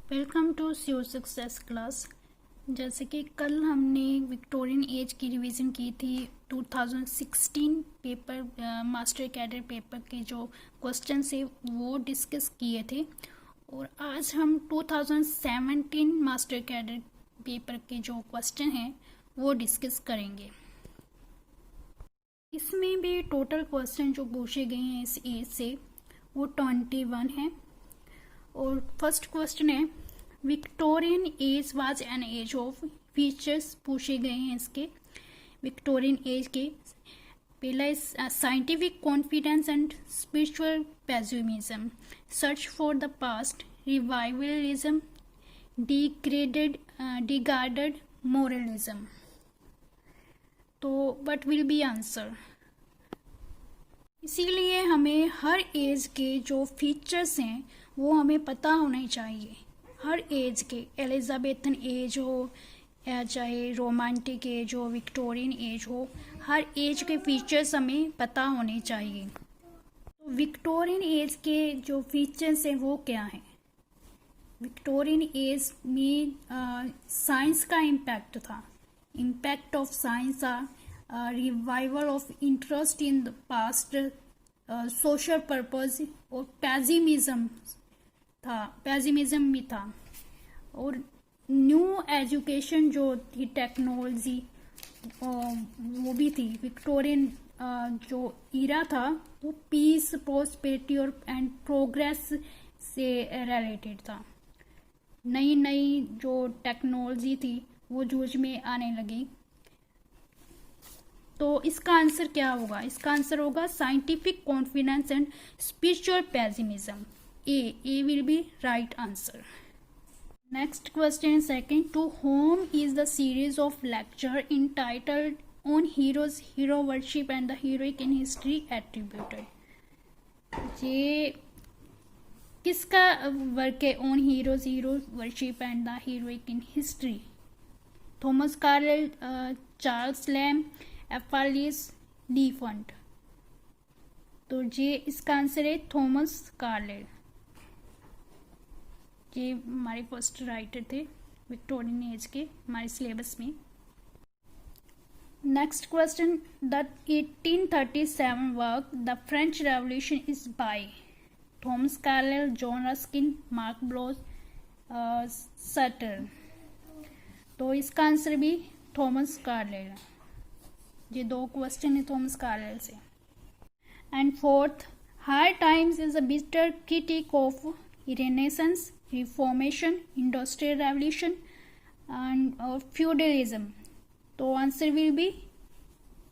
Welcome to CO success class. जैसे कि कल हमने विक्टोरियन एज की रिवीजन की थी 2016 पेपर मास्टर कैडर पेपर के जो क्वेश्चन से वो डिस्कस किए थे, और आज हम 2017 मास्टर कैडर पेपर के जो क्वेश्चन हैं वो डिस्कस करेंगे। इसमें भी टोटल क्वेश्चन जो पूछे गए हैं इस एज से वो 21 है। और फर्स्ट क्वेश्चन है, Victorian age was an age of features पूछे गए हैं इसके विक्टोरियन एज के। पहला है scientific confidence and spiritual pessimism, search for the past, revivalism, degraded moralism. तो व्हाट विल बी आंसर? इसीलिए हमें हर एज के जो फीचर्स हैं वो हमें पता होने चाहिए। हर एज के, एलिजाबेथन एज हो या चाहे रोमांटिक एज हो, विक्टोरियन एज हो, हर एज के फीचर्स हमें पता होने चाहिए। तो विक्टोरियन एज के जो फीचर्स हैं वो क्या हैं? विक्टोरियन एज में साइंस का इम्पैक्ट था, इम्पैक्ट ऑफ साइंस था, revival of interest in the past, social purpose और पैसिमिज्म भी था। और न्यू एजुकेशन जो थी, टेक्नोलॉजी वो भी थी। विक्टोरियन जो इरा था वो पीस, प्रोस्पेरिटी और एंड प्रोग्रेस से रिलेटेड था। नई नई जो टेक्नोलॉजी थी वो यूज में आने लगी। तो इसका आंसर क्या होगा? इसका आंसर होगा scientific confidence and spiritual pessimism. A will be right answer. Next question second, to whom is the series of lecture entitled on heroes, hero worship and the heroic in history attributed. ये किसका work है? On heroes, hero worship and the heroic in history. Thomas Carlyle, Charles Lamb, F R Leavis, डी फंट। तो ये इसका answer है Thomas Carlyle. ये हमारे फर्स्ट राइटर थे विक्टोरियन एज के हमारे सिलेबस में। Next question, the 1837 work the French revolution is by Thomas Carlyle, John Ruskin, Mark Bloss, Sutter. तो इसका आंसर भी थॉमस कार्लाइल। ये दो क्वेश्चन है थॉमस कार्लाइल से। And fourth, Hard Times is a bitter critic of Renaissance, Reformation, industrial revolution and feudalism. तो answer will be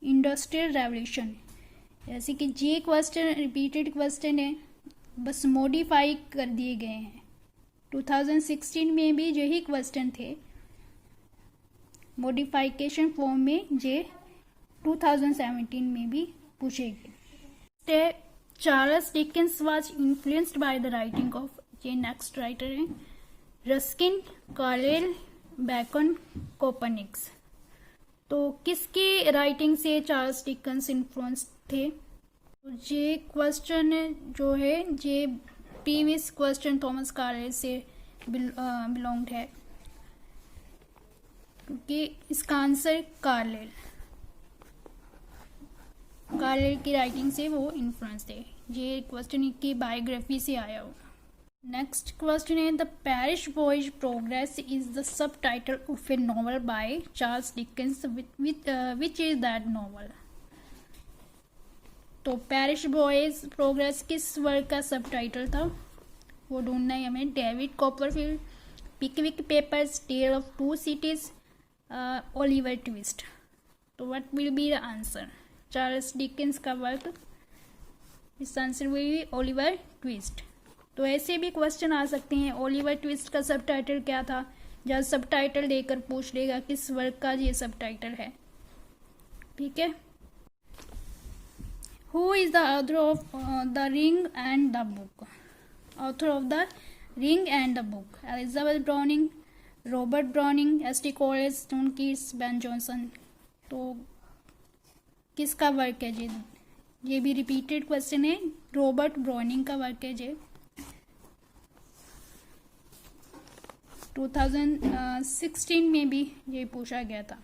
industrial revolution. जैसे कि ये क्वेश्चन रिपीटेड क्वेश्चन है, बस मॉडिफाई कर दिए गए हैं। 2016 में भी यही क्वेश्चन थे, मॉडिफिकेशन फॉर्म में। ये 2017 में भी पूछेगी। Charles Dickens was influenced by the writing of, ये नेक्स्ट राइटर है, रस्किन, कार्लाइल, बेकन, कोपर्निकस। तो किसकी राइटिंग से चार्ल्स डिकेंस इन्फ्लुएंस थे? तो ये क्वेश्चन जो है ये प्रीवियस क्वेश्चन थॉमस कार्लाइल से बिलोंग्ड है, क्योंकि इसका आंसर कार्लाइल की राइटिंग से वो इन्फ्लुएंस थे। ये क्वेश्चन की बायोग्राफी से आया होगा। नेक्स्ट क्वेश्चन है, the parish boy's progress is the subtitle of a novel by Charles Dickens, which is that novel? तो पैरिश बॉयज प्रोग्रेस किस वर्क का सब टाइटल था वो ढूंढना है हमें। David Copperfield, Pickwick Papers, Tale of Two Cities, Oliver Twist. तो what will be the answer? Charles Dickens का वर्क, इस answer will be Oliver Twist. तो ऐसे भी क्वेश्चन आ सकते हैं, ओलिवर ट्विस्ट का सब टाइटल क्या था, जहाँ सब टाइटल देकर पूछ लेगा किस वर्क का ये सब टाइटल है। ठीक है। Who is the author of the ring and the book? Author of the ring and the book, Elizabeth browning, Robert browning, ST. College, John Keats, Ben Jonson. तो किसका वर्क है ये भी रिपीटेड क्वेश्चन है, Robert browning का work है ये। 2016 में भी ये पूछा गया था।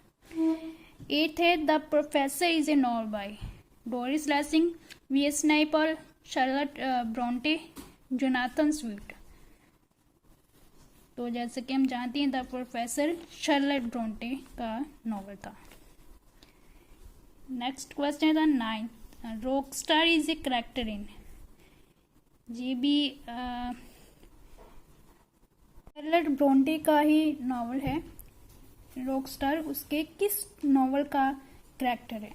8th है the professor is a novel bye Doris Lessing, VS. Naipaul, Charlotte Bronte, Jonathan Swift. तो जैसे कि हम जानते हैं द प्रोफेसर शार्लट ब्रोंटे का नॉवल था। नेक्स्ट क्वेश्चन है the 9th Rockstar is a character in, ये भी शार्लट ब्रोंटे का ही नॉवल है। रॉकस्टार उसके किस नॉवल का कैरेक्टर है?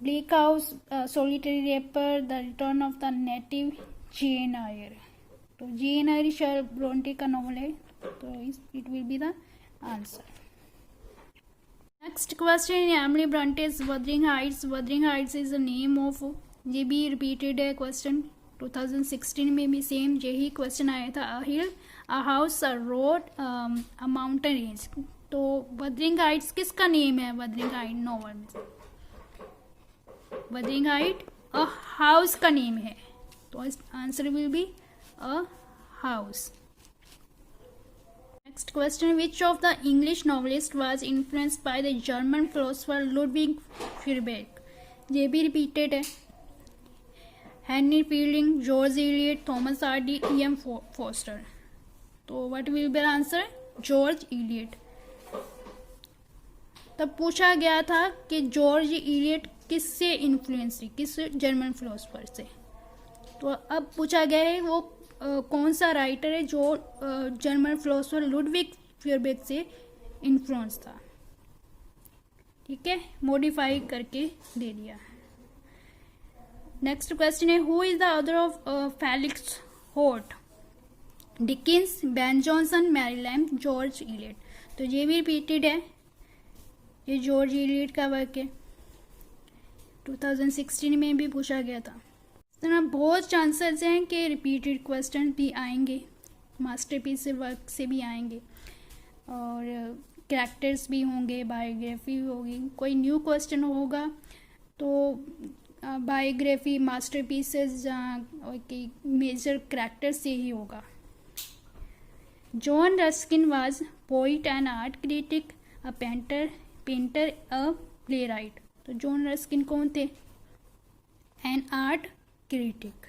Bleak House, Solitary Reaper, the Return of the Native, Jane Eyre. तो जेन आयर शार्लट ब्रोंटे का नॉवल है, तो it will be the answer. Next question Emily Bronte's Wuthering Heights। Wuthering Heights is the name of, ये भी repeated है question, 2016 में भी same यही क्वेश्चन आया था। A hill, a house, a road, a mountain range. तो वदरिंग हाइट्स किसका नेम है? वदरिंग हाइट नॉवल में वदरिंग हाइट अ हाउस का नेम है, तो answer will be a house. Next question which of the English novelist was influenced by the German philosopher Ludwig feedback. ये भी repeated है। Henry Fielding, George Eliot, Thomas Hardy, E.M. Forster. तो what will be the answer? George Eliot. तब पूछा गया था कि George Eliot किससे इन्फ्लुएंस थी, किस जर्मन फिलोसोफर से। तो अब पूछा गया है वो कौन सा राइटर है जो जर्मन फिलोसोफर लुडविग फीडबैक से इन्फ्लुएंस था। ठीक है, मॉडिफाई करके दे दिया। Next question is who is the author of Felix Holt? Dickens, Ben Jonson, Mary Lamb, George Eliot. तो ये भी रिपीटेड है, ये जॉर्ज इलियट का वर्क है, 2016 में भी पूछा गया था। इस तरह बहुत चांसेस हैं कि रिपीटेड क्वेश्चन भी आएंगे, मास्टरपीस से वर्क से भी आएंगे, और कैरेक्टर्स भी होंगे, बायोग्राफी होगी, कोई न्यू क्वेश्चन होगा तो बायोग्राफी, मास्टरपीसेस जहाँ मेजर कैरेक्टर से ही होगा। John Ruskin was poet and art critic, a painter, a playwright. तो जॉन रस्किन कौन थे? An art critic.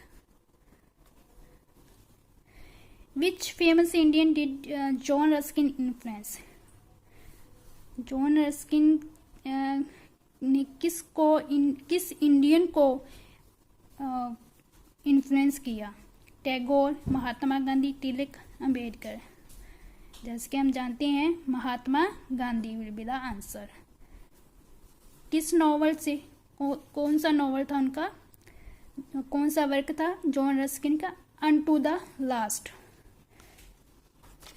Which famous Indian did John Ruskin influence? John Ruskin ने किस इंडियन को इन्फ्लुएंस किया? टैगोर, महात्मा गांधी, तिलक, अंबेडकर। जैसे कि हम जानते हैं Mahatma Gandhi will be the answer. किस नॉवल से, कौन सा नॉवल था उनका, कौन सा वर्क था जॉन रस्किन का? Unto the last.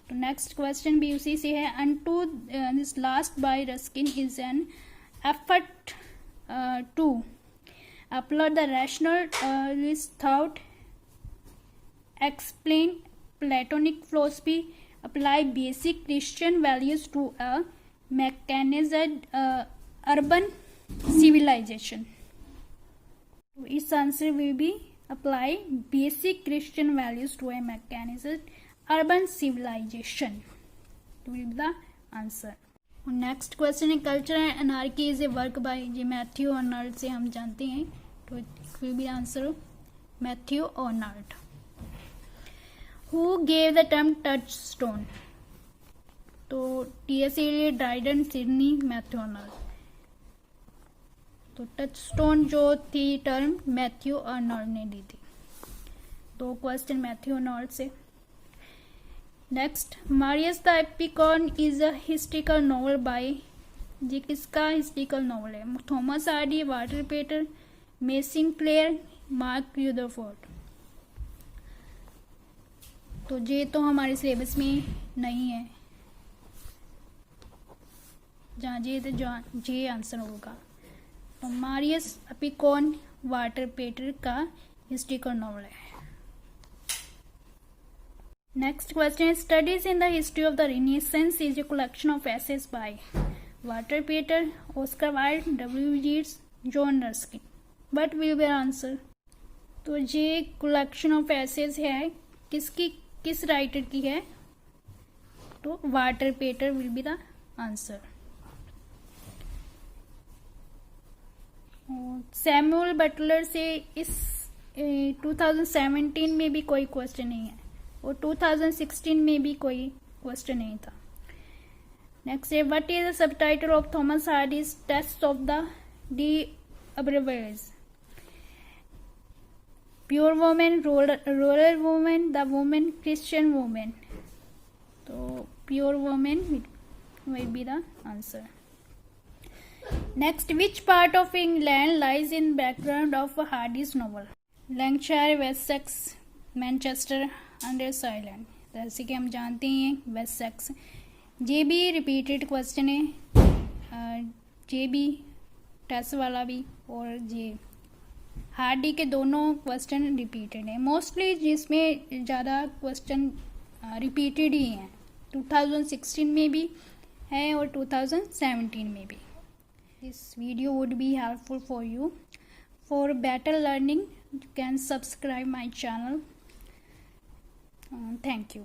तो नेक्स्ट क्वेश्चन भी उसी से है। Unto this last bye Ruskin is an effort to upload the rationalist thought, explain Platonic philosophy, apply basic Christian values to a mechanized urban civilization. Its answer will be apply basic Christian values to a mechanized urban civilization. It will be the answer. Next question है Culture and Anarchy is a work by J Matthew Arnold से हम जानते हैं, तो it will be answer Matthew Arnold. Who gave the term touchstone? तो T.S. Eliot, Dryden, Sidney, Matthew Arnold. तो touchstone जो थी टर्म मैथ्यू अर्नल्ड ने दी थी। दो क्वेश्चन मैथ्यू अर्नल्ड से। Next, Marius the Epicurean is a historical novel by, ये किसका हिस्ट्रिकल नॉवल है? थॉमस हार्डी, वाल्टर पेटर, मेसिंग क्लेयर, मार्क यूदरफोर्ड। तो ये तो हमारे सिलेबस में नहीं है, जहाँ ये तो जहाँ ये आंसर होगा। तो मारियस एपिकॉन वाल्टर पेटर का हिस्ट्रिकल नॉवल है। Next question is Studies in the History of the Renaissance is a collection of essays by Walter Pater, Oscar Wilde, W. Yeats, John Ruskin. What will be our answer? तो ये collection of essays है किस writer की है? तो Walter Pater will be the answer. Samuel Butler से इस 2017 में भी कोई क्वेश्चन नहीं है और 2016 में भी कोई क्वेश्चन नहीं था। नेक्स्ट है, what is the subtitle of Thomas Hardy's Tess of the d'Urbervilles? Pure women, rural women, the women, Christian women. तो pure women will be the answer. Next, which part of England lies in background of Hardy's novel? Lancashire, Wessex, Manchester, Underside। जैसे कि हम जानते हैं Wessex. ये भी repeated question है, ये भी टेस्ट वाला भी और ये हार्डी के दोनों क्वेश्चन रिपीटेड है। मोस्टली जिसमें ज़्यादा क्वेश्चन रिपीटेड ही हैं, 2016 में भी है और 2017 में भी। This video would be helpful for you. For better learning, you can subscribe my channel. Thank you.